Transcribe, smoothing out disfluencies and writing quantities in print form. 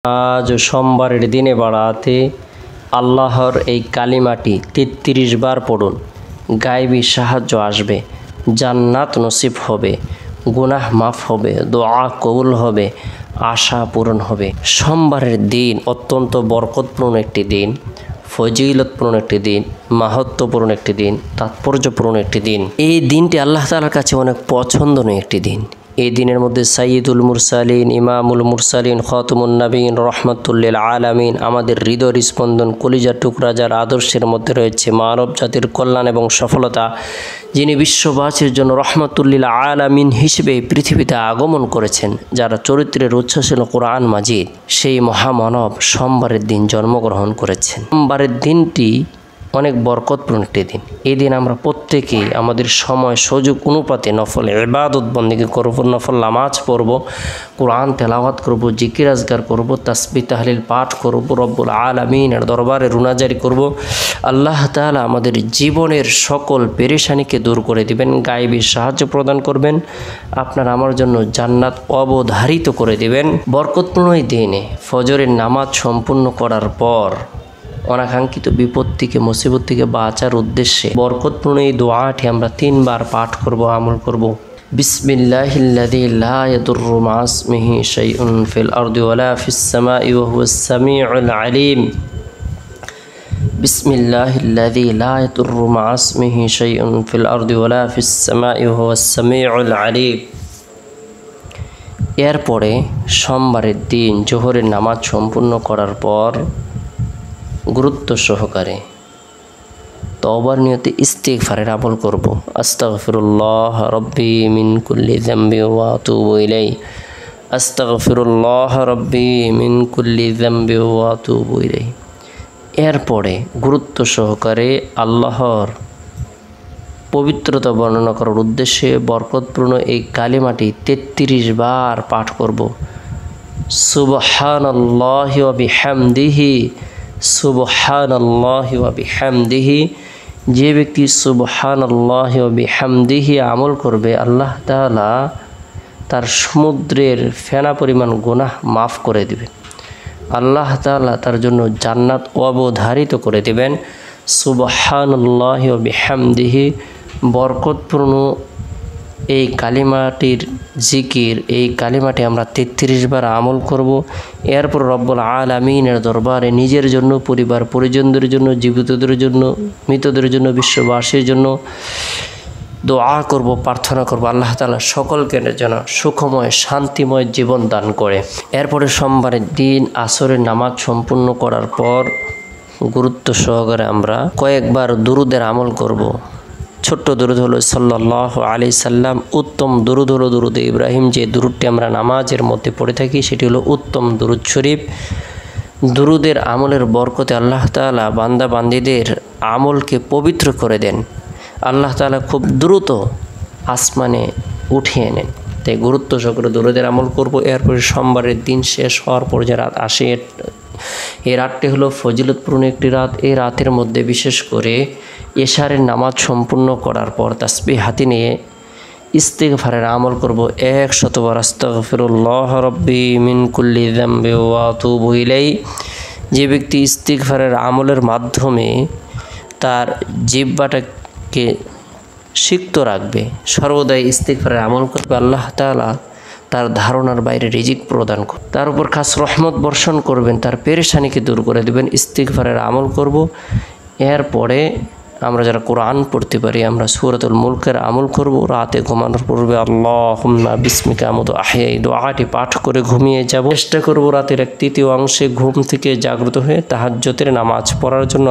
আজ সোমবারের দিনে বাড়াতে আল্লাহর এই কালিমাটি ৩৩ বার পড়ুন। গায়েবী সাহায্য আসবে, জান্নাত নসিব হবে, গুনাহ মাফ হবে, দোয়া কবুল হবে, আশা পূরণ হবে। সোমবারের দিন অত্যন্ত বরকতপূর্ণ একটি দিন, ফজিলতপূর্ণ একটি দিন, মাহাত্ম্যপূর্ণ একটি দিন, তাৎপর্যপূর্ণ একটি দিন। এই দিনটি আল্লাহ তাআলার কাছে অনেক পছন্দনীয় একটি দিন। এই দিনের মধ্যে সাইয়্যিদুল মুরসালিন, ইমামুল মুরসালিন, খাতামুন নবীন, রহমাতুল লিল আলামিন, আমাদের হৃদয়ের স্পন্দন, কলিজার টুকরা, যার আদর্শের মধ্যে রয়েছে মানব জাতির কল্যাণ এবং সফলতা, যিনি বিশ্ববাসীর জন্য রহমাতুল লিল আলামিন হিসেবে পৃথিবীতে আগমন করেছেন, যারা চরিত্রের উৎস ছিল কোরআন মাজিদ, সেই মহামানব সোমবারের দিন জন্মগ্রহণ করেছেন। সোমবারের দিনটি অনেক বরকতপূর্ণ একটি দিন। এই দিন আমরা প্রত্যেকেই আমাদের সময় সুযোগ অনুপাতে নফল ইবাদত বন্দেগী করব, নফল নামাজ পড়ব, কোরআন তেলাওয়াত করব, জিকির আজগার করব, তাসবিহ তাহলিল পাঠ করব, রব্বুল আলামিনের দরবারে রুনাজারি করব। আল্লাহ তাআলা আমাদের জীবনের সকল পেরেশানিকে দূর করে দিবেন, গায়েবী সাহায্য প্রদান করবেন, আপনার আমার জন্য জান্নাত অবধারিত করে দিবেন। বরকতপূর্ণ এই দিনে ফজরের নামাজ সম্পূর্ণ করার পর অনাকাঙ্ক্ষিত বিপদ থেকে, মুসিবত থেকে বাঁচার উদ্দেশ্যে বরকতপূর্ণ এই দোয়াটি আমরা 3 বার পাঠ করব, আমল করব। বিসমিল্লাহিল্লাযী লা ইয়াদুররু মা ইসমিহি শাইউন ফিল আরদি ওয়ালা ফিস সামাই ওয়া হুয়াস সামিউল আলীম। বিসমিল্লাহিল্লাযী লা ইয়াদুররু মা ইসমিহি শাইউন ফিল আরদি ওয়ালা ফিস সামাই ওয়া হুয়াস সামিউল আলীম। এরপরে সোমবারের দিন জোহরের নামাজ সম্পূর্ণ করার পর গুরুত্ব সহকারে তওবার নিয়তে ইস্তিগফারের আমল করব। আস্তাগফিরুল্লাহ রব্বি মিন কুল্লি যামবি ওয়া আতুবু ইলাইহি, আস্তাগফিরুল্লাহ রব্বি মিন কুল্লি যামবি ওয়া আতুবু ইলাইহি। এরপরে গুরুত্ব সহকারে আল্লাহর পবিত্রতা বর্ণনা করার উদ্দেশ্যে বরকতপূর্ণ এই কালিমাটি 33 বার পাঠ করব। সুবহানাল্লাহি ওয়া বিহামদিহি, সুবহানাল্লাহি ওয়া বিহামদিহি। যে ব্যক্তি সুবহানাল্লাহি ওয়া বিহামদিহি আমল করবে, আল্লাহ তাআলা তার সমুদ্রের ফেনা পরিমাণ গুনাহ মাফ করে দিবেন। আল্লাহ তাআলা তার জন্য জান্নাত অবধারিত করে দিবেন। সুবহানাল্লাহি ওয়া বিহামদিহি বরকতপূর্ণ এই কালিমাটির জিকির, এই কালিমাটি আমরা 33 বার আমল করব। এরপর রব্বুল আলামিনের দরবারে নিজের জন্য, পরিবার পরিজনদের জন্য, জীবিতদের জন্য, মৃতদের জন্য, বিশ্ববাসীর জন্য দোয়া করব, প্রার্থনা করব আল্লাহ তাআলা সকলকে যেন সুখময় শান্তিময় জীবন দান করে। এরপরে সোমবারের দিন আসরের নামাজ সম্পূর্ণ করার পর গুরুত্ব সহকারে আমরা কয়েকবার দুরুদের আমল করব। ছোট্ট দুরুদ হলো সাল্লাল্লাহু আলাইহি সাল্লাম, উত্তম দুরুদ হলো দুরুদে ইব্রাহিম। যে দুরুদটি আমরা নামাজের মধ্যে পড়ে থাকি সেটি হলো উত্তম দুরুদ শরীফ। দুরুদের আমলের বরকতে আল্লাহ তাআলা বান্দা বান্দীদের আমলকে পবিত্র করে দেন। আল্লাহ তাআলা খুব দ্রুত আসমানে উঠিয়ে নেন। তাই গুরুত্ব সহকারে দুরুদের আমল করব। এরপরে সোমবারের দিন শেষ হওয়ার পর যে রাত আসে, এই রাতটি হলো ফজিলতপূর্ণ একটি রাত। এই রাতের মধ্যে বিশেষ করে এশারের নামাজ সম্পূর্ণ করার পর তাসবিহ হাতে নিয়ে ইস্তিগফারের আমল করব 100 বার। আস্তাগফিরুল্লাহ রব্বি মিন কুল্লি যামবি ওয়া আতুবু ইলাইহি। যে ব্যক্তি ইস্তিগফারের আমলের মাধ্যমে তার জিহ্বাটাকে সিক্ত রাখবে, সর্বদাই ইস্তিগফারের আমল করবে, আল্লাহ তাআলা তার ধারণার বাইরে রিজিক প্রদান করবে, তার উপর খাস রহমত বর্ষণ করবেন, তার পেরেশানিকে দূর করে দেবেন। ইস্তিগফারের আমল করব। এরপরে আমরা যারা কোরআন পড়তে পারি, আমরা সূরাতুল মুলকের আমল করব। রাতে ঘুমানোর পূর্বে আল্লাহুম্মা বিসমিকা আমুতু আহইয়া এই দোয়াটি পাঠ করে ঘুমিয়ে যাব। চেষ্টা করব রাতের 1/3 অংশে ঘুম থেকে জাগ্রত হয়ে তাহাজ্জুদের নামাজ পড়ার জন্য।